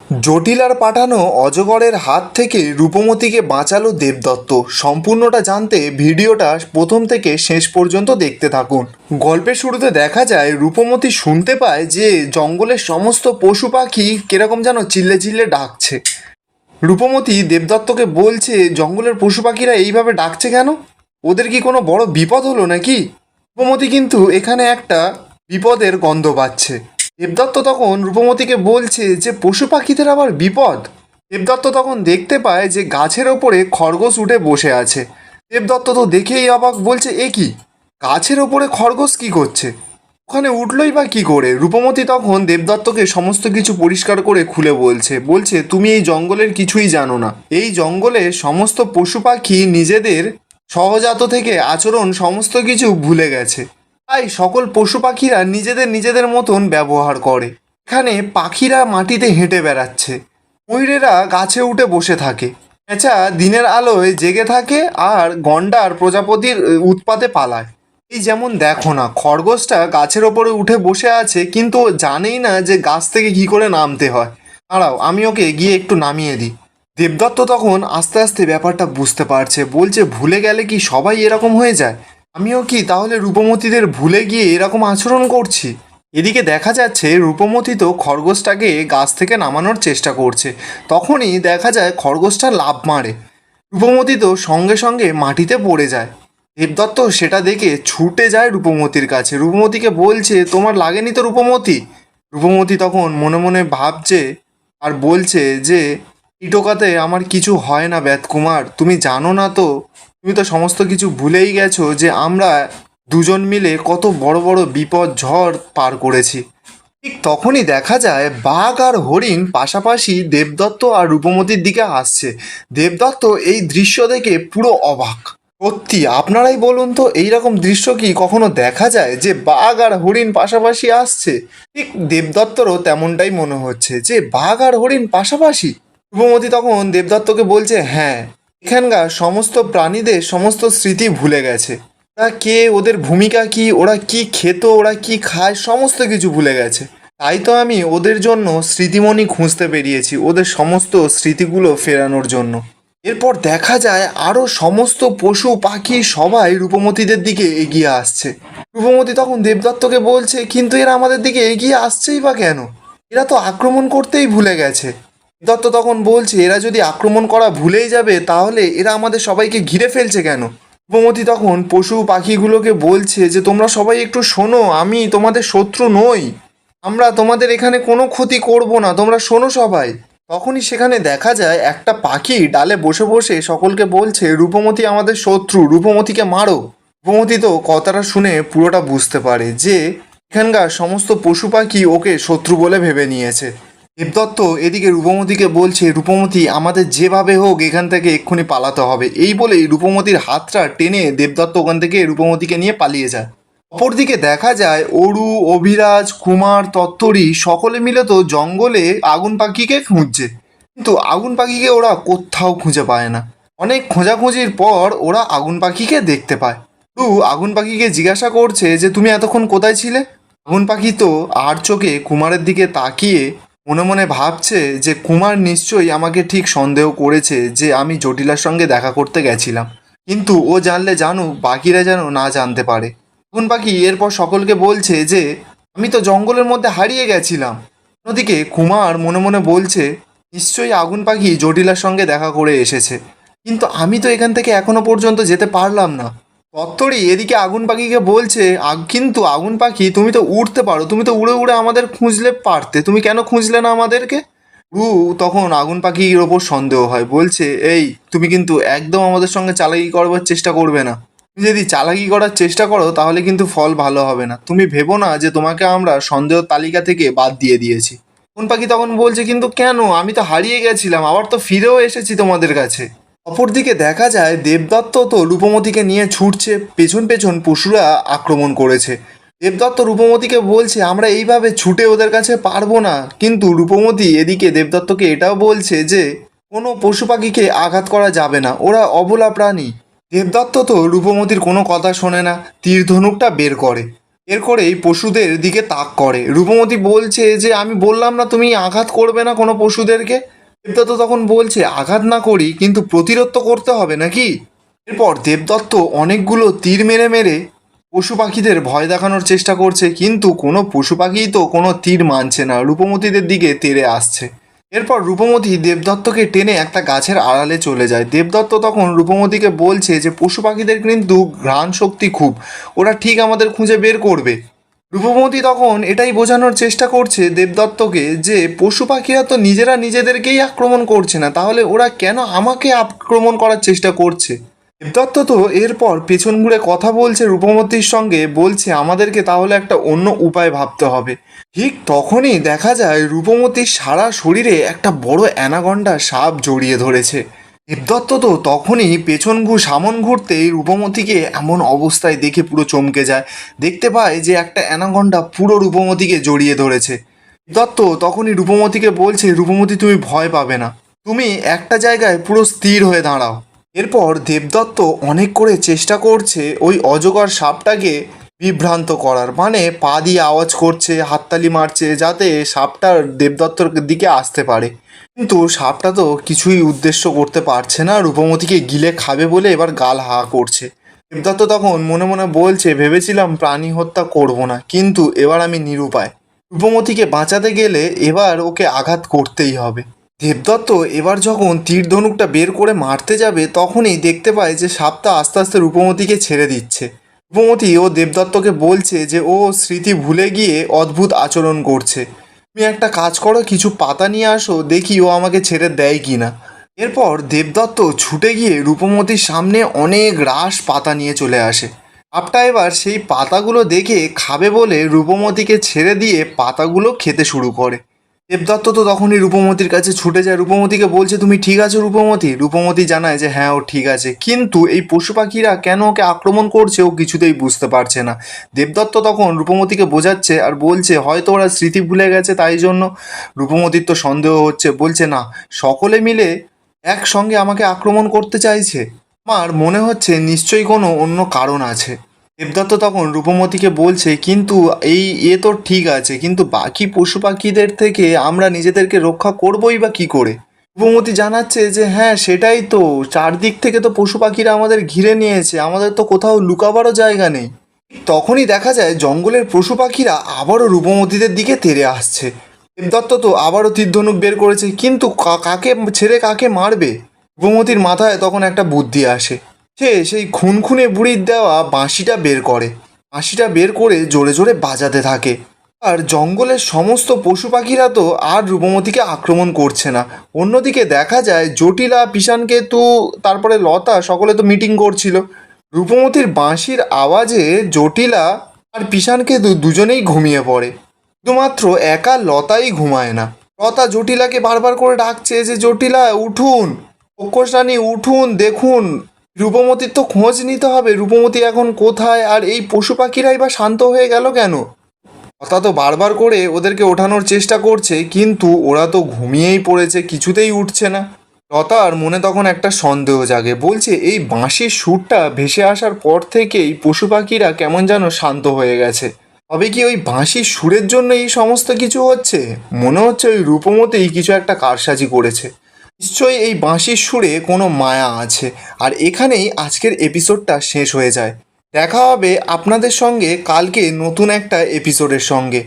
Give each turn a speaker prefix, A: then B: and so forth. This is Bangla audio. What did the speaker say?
A: জটিলার পাঠানো অজগরের হাত থেকে রূপমতিকে বাঁচালো দেবদত্ত। সম্পূর্ণটা জানতে ভিডিওটা প্রথম থেকে শেষ পর্যন্ত দেখতে থাকুন। গল্পের শুরুতে দেখা যায় রূপমতি শুনতে পায় যে জঙ্গলের সমস্ত পশু পাখি কিরকম যেন চিল্লে চিল্লে ডাকছে। রূপমতি দেবদত্তকে বলছে, জঙ্গলের পশু পাখিরা এইভাবে ডাকছে কেন? ওদের কি কোনো বড় বিপদ হলো নাকি? রূপমতি কিন্তু এখানে একটা বিপদের গন্ধ পাচ্ছে। দেবদত্ত তখন রূপমতিকে বলছে যে পশু পাখিদের আবার বিপদ। দেবদত্ত তখন দেখতে পায় যে গাছের ওপরে খরগোশ উঠে বসে আছে। দেবদত্ত তো দেখেই অবাক, বলছে এ কি, গাছের ওপরে খরগোশ কি করছে, ওখানে উঠলই বা কি করে? রূপমতি তখন দেবদত্তকে সমস্ত কিছু পরিষ্কার করে খুলে বলছে তুমি এই জঙ্গলের কিছুই জানো না। এই জঙ্গলে সমস্ত পশু পাখি নিজেদের সহজাত থেকে আচরণ সমস্ত কিছু ভুলে গেছে। তাই সকল পশু পাখিরা নিজেদের নিজেদের মতন ব্যবহার করে। এখানে পাখিরা মাটিতে হেঁটে বেড়াচ্ছে, ময়ূরেরা গাছে উঠে বসে থাকে, পেঁচা দিনের আলোয় জেগে থাকে, আর গন্ডার প্রজাপতির উৎপাতে পালায়। এই যেমন দেখো না, খরগোশটা গাছের ওপরে উঠে বসে আছে, কিন্তু ও জানেই না যে গাছ থেকে কী করে নামতে হয়। দাঁড়াও, আমি ওকে গিয়ে একটু নামিয়ে দিই। দেবদত্ত তখন আস্তে আস্তে ব্যাপারটা বুঝতে পারছে, বলছে ভুলে গেলে কি সবাই এরকম হয়ে যায়? আমিও কি তাহলে রূপমতিদের ভুলে গিয়ে এরকম আচরণ করছি? এদিকে দেখা যাচ্ছে রূপমতি তো খরগোশটাকে গাছ থেকে নামানোর চেষ্টা করছে। তখনই দেখা যায় খরগোশটা লাফ মারে। রূপমতি তো সঙ্গে সঙ্গে মাটিতে পড়ে যায়। দেবদত্ত সেটা দেখে ছুটে যায় রূপমতির কাছে, রূপমতিকে বলছে তোমার লাগেনি তো রূপমতি? রূপমতি তখন মনে মনে ভাবছে আর বলছে যে এই টোকাতে আমার কিছু হয় না ব্যাতকুমার, তুমি জানো না তো, তুমি তো সমস্ত কিছু ভুলেই গেছো যে আমরা দুজন মিলে কত বড় বড় বিপদ ঝড় পার করেছি। ঠিক তখনই দেখা যায় বাঘ আর হরিণ পাশাপাশি দেবদত্ত আর রূপমতির দিকে আসছে। দেবদত্ত এই দৃশ্য দেখে পুরো অবাক। সত্যি আপনারাই বলুন তো, এইরকম দৃশ্য কি কখনো দেখা যায় যে বাঘ আর হরিণ পাশাপাশি আসছে? ঠিক দেবদত্তরও তেমনটাই মনে হচ্ছে যে বাঘ আর হরিণ পাশাপাশি। রূপমতি তখন দেবদত্তকে বলছে হ্যাঁ, এখানকার সমস্ত প্রাণীদের সমস্ত স্মৃতি ভুলে গেছে। ওরা কে, ওদের ভূমিকা কি, ওরা কি খেত, ওরা কি খায়, সমস্ত কিছু ভুলে গেছে। তাই তো আমি ওদের জন্য স্মৃতিমণি খুঁজতে বেরিয়েছি, ওদের সমস্ত স্মৃতিগুলো ফেরানোর জন্য। এরপর দেখা যায় আরও সমস্ত পশু পাখি সবাই রূপমতিদের দিকে এগিয়ে আসছে। রূপমতি তখন দেবদত্তকে বলছে কিন্তু এরা আমাদের দিকে এগিয়ে আসছেই বা কেন? এরা তো আক্রমণ করতেই ভুলে গেছে। দত্ত তখন বলছে এরা যদি আক্রমণ করা ভুলেই যাবে তাহলে এরা আমাদের সবাইকে ঘিরে ফেলছে কেন? রূপমতি তখন পশু পাখিগুলোকে বলছে যে তোমরা সবাই একটু শোনো, আমি তোমাদের শত্রু নই, আমরা তোমাদের এখানে কোনো ক্ষতি করব না, তোমরা শোনো সবাই। তখনই সেখানে দেখা যায় একটা পাখি ডালে বসে বসে সকলকে বলছে রূপমতি আমাদের শত্রু, রূপমতিকে মারো। রূপমতি তো কথাটা শুনে পুরোটা বুঝতে পারে যে এখানকার সমস্ত পশু পাখি ওকে শত্রু বলে ভেবে নিয়েছে। দেবদত্ত এদিকে রূপমতিকে বলছে রূপমতি আমাদের যেভাবে হোক এখান থেকে এক্ষুনি পালাতে হবে। এই বলেই রূপমতির হাতটা টেনে দেবদত্ত ওখান থেকে রূপমতিকে নিয়ে পালিয়ে যায়। অপরদিকে দেখা যায় অরু, অভিরাজ, কুমার, তত্তরী সকলে মিলে তো জঙ্গলে আগুন পাখিকে খুঁজছে, কিন্তু আগুন পাখিকে ওরা কোথাও খুঁজে পায় না। অনেক খোঁজাখুঁজির পর ওরা আগুন পাখিকে দেখতে পায়। আগুন পাখিকে জিজ্ঞাসা করছে যে তুমি এতক্ষণ কোথায় ছিলে? আগুন পাখি তো আর চোখে কুমারের দিকে তাকিয়ে মনে মনে ভাবছে যে কুমার নিশ্চয়ই আমাকে ঠিক সন্দেহ করেছে যে আমি জটিলার সঙ্গে দেখা করতে গেছিলাম, কিন্তু ও জানলে জানুক, বাকিরা যেন না জানতে পারে। আগুন পাখি এরপর সকলকে বলছে যে আমি তো জঙ্গলের মধ্যে হারিয়ে গেছিলাম। অন্যদিকে কুমার মনে মনে বলছে নিশ্চয়ই আগুন পাখি জটিলার সঙ্গে দেখা করে এসেছে, কিন্তু আমি তো এখান থেকে এখনো পর্যন্ত যেতে পারলাম না। তত্তরই এদিকে আগুন পাখিকে বলছে কিন্তু আগুন পাখি তুমি তো উড়তে পারো, তুমি তো উড়ে উড়ে আমাদের খুঁজলে পারতে, তুমি কেন খুঁজলে না আমাদেরকে? তখন আগুন পাখির ওপর সন্দেহ হয়, বলছে এই তুমি কিন্তু একদম আমাদের সঙ্গে চালাকি করবার চেষ্টা করবে না। তুমি যদি চালাকি করার চেষ্টা করো তাহলে কিন্তু ফল ভালো হবে না। তুমি ভেবো না যে তোমাকে আমরা সন্দেহ তালিকা থেকে বাদ দিয়ে দিয়েছি। আগুন পাখি তখন বলছে কিন্তু কেন, আমি তো হারিয়ে গেছিলাম, আবার তো ফিরেও এসেছি তোমাদের কাছে। অপরদিকে দেখা যায় দেবদত্ত তো রূপমতিকে নিয়ে ছুটছে, পেছন পেছন পশুরা আক্রমণ করেছে। দেবদত্ত রূপমতিকে বলছে আমরা এইভাবে ছুটে ওদের কাছে পারবো না, কিন্তু রূপমতি এদিকে দেবদত্তকে এটাও বলছে যে কোনো পশু পাখিকে আঘাত করা যাবে না, ওরা অবলা প্রাণী। দেবদত্ত তো রূপমতির কোনো কথা শোনে না, তীর ধনুকটা বের করে এর করেই পশুদের দিকে তাক করে। রূপমতি বলছে যে আমি বললাম না তুমি আঘাত করবে না কোনো পশুদেরকে। দেবদত্ত তখন বলছে আঘাত না করি কিন্তু প্রতিরোধ তো করতে হবে নাকি। এরপর দেবদত্ত অনেকগুলো তীর মেরে মেরে পশু পাখিদের ভয় দেখানোর চেষ্টা করছে, কিন্তু কোনো পশু পাখিই তো কোনো তীর মানছে না, রূপমতিদের দিকে তেড়ে আসছে। এরপর রূপমতি দেবদত্তকে টেনে একটা গাছের আড়ালে চলে যায়। দেবদত্ত তখন রূপমতিকে বলছে যে পশু পাখিদের কিন্তু ঘ্রাণ শক্তি খুব, ওরা ঠিক আমাদের খুঁজে বের করবে। রূপমতি তখন এটাই বোঝানোর চেষ্টা করছে দেবদত্তকে যে পশু পাখিরা তো নিজেরা নিজেদেরকেই আক্রমণ করছে না, তাহলে ওরা কেন আমাকে আক্রমণ করার চেষ্টা করছে। দেবদত্ত তো এরপর পেছন ঘুরে কথা বলছে রূপমতির সঙ্গে, বলছে আমাদেরকে তাহলে একটা অন্য উপায় ভাবতে হবে। ঠিক তখনই দেখা যায় রূপমতির সারা শরীরে একটা বড় অ্যানাকন্ডা সাপ জড়িয়ে ধরেছে। দেবদত্ত তো তখনই পেছন সামন ঘুরতেই রূপমতিকে এমন অবস্থায় দেখে পুরো চমকে যায়। দেখতে পায় যে একটা অ্যানাকন্ডা পুরো রূপমতিকে জড়িয়ে ধরেছে। দেবদত্ত তখনই রূপমতিকে বলছে রূপমতি তুমি ভয় পাবে না, তুমি একটা জায়গায় পুরো স্থির হয়ে দাঁড়াও। এরপর দেবদত্ত অনেক করে চেষ্টা করছে ওই অজগর সাপটাকে বিভ্রান্ত করার, মানে পা দিয়ে আওয়াজ করছে, হাততালি মারছে যাতে সাপটা দেবদত্তর দিকে আসতে পারে। কিন্তু সাপটা তো কিছুই উদ্দেশ্য করতে পারছে না, রূপমতিকে গিলে খাবে বলে এবার গাল হা করছে। দেবদত্ত তখন মনে মনে বলছে ভেবেছিলাম প্রাণী হত্যা করব না, কিন্তু এবার আমি নিরুপায়, রূপমতিকে বাঁচাতে গেলে এবার ওকে আঘাত করতেই হবে। দেবদত্ত এবার যখন তীর ধনুকটা বের করে মারতে যাবে তখনই দেখতে পায় যে সাপটা আস্তে আস্তে রূপমতিকে ছেড়ে দিচ্ছে। রূপমতি ও দেবদত্তকে বলছে যে ও স্মৃতি ভুলে গিয়ে অদ্ভুত আচরণ করছে, তুমি একটা কাজ করো কিছু পাতা নিয়ে আসো, দেখি ও আমাকে ছেড়ে দেয় কি না। এরপর দেবদত্ত ছুটে গিয়ে রূপমতির সামনে অনেক রাস পাতা নিয়ে চলে আসে। সাপটা এবার সেই পাতাগুলো দেখে খাবে বলে রূপমতিকে ছেড়ে দিয়ে পাতাগুলো খেতে শুরু করে। দেবদত্ত তো তখনই রূপমতির কাছে ছুটে যায়, রূপমতিকে বলছে তুমি ঠিক আছো রূপমতি। রূপমতি জানায় যে হ্যাঁ ও ঠিক আছে, কিন্তু এই পশু পাখিরা কেন ওকে আক্রমণ করছে ও কিছুতেই বুঝতে পারছে না। দেবদত্ত তখন রূপমতিকে বোঝাচ্ছে আর বলছে হয়তো ওরা স্মৃতি ভুলে গেছে তাই জন্য। রূপমতির তো সন্দেহ হচ্ছে, বলছে না সকলে মিলে একসঙ্গে আমাকে আক্রমণ করতে চাইছে, আমার মনে হচ্ছে নিশ্চয়ই কোনো অন্য কারণ আছে। দেবদত্ত তখন রূপমতিকে বলছে কিন্তু তো ঠিক আছে, কিন্তু বাকি পশু পাখিদের থেকে আমরা নিজেদেরকে রক্ষা করবোই বা কী করে। রূপমতি জানাচ্ছে যে হ্যাঁ সেটাই তো, চারদিক থেকে তো পশু পাখিরা আমাদের ঘিরে নিয়েছে, আমাদের তো কোথাও লুকাবারও জায়গা নেই। তখনই দেখা যায় জঙ্গলের পশু পাখিরা আবারও রূপমতিদের দিকে তেড়ে আসছে। দেবদত্ত তো আবারও তীরধনুক বের করেছে, কিন্তু কাকে ছেড়ে কাকে মারবে। রূপমতির মাথায় তখন একটা বুদ্ধি আসে, সে সেই খুনখুনে বুড়ির দেওয়া বাঁশিটা বের করে। বাঁশিটা বের করে জোরে জোরে বাজাতে থাকে। আর জঙ্গলের সমস্ত পশু পাখিরা তো আর রূপমতিকে আক্রমণ করছে না। অন্যদিকে দেখা যায় জটিলা, পিষাণকেতু, তারপরে লতা সকলে তো মিটিং করছিল। রূপমতির বাঁশির আওয়াজে জটিলা আর পিষাণকেতু দুজনেই ঘুমিয়ে পড়ে, শুধুমাত্র একা লতাই ঘুমায় না। লতা জটিলাকে বারবার করে ডাকছে যে জটিলা উঠুন, রাক্ষস রানী উঠুন, দেখুন রূপমতির তো খোঁজ নিতে হবে, রূপমতি এখন কোথায়, আর এই পশু পাখিরাই বা শান্ত হয়ে গেল কেন। কথা তো বারবার করে ওদেরকে ওঠানোর চেষ্টা করছে, কিন্তু ওরা তো ঘুমিয়েই পড়েছে, কিছুতেই উঠছে না। লতার মনে তখন একটা সন্দেহ জাগে, বলছে এই বাঁশির সুরটা ভেসে আসার পর থেকেই পশু পাখিরা কেমন যেন শান্ত হয়ে গেছে। তবে কি ওই বাঁশির সুরের জন্য এই সমস্ত কিছু হচ্ছে? মনে হচ্ছে ওই রূপমতিই কিছু একটা কারসাজি করেছে। নিশ্চয়ই এই বাঁশির সুরে কোনো মায়া আছে। আর এখানেই আজকের এপিসোডটা শেষ হয়ে যায়। দেখা হবে আপনাদের সঙ্গে কালকে নতুন একটা এপিসোডের সঙ্গে।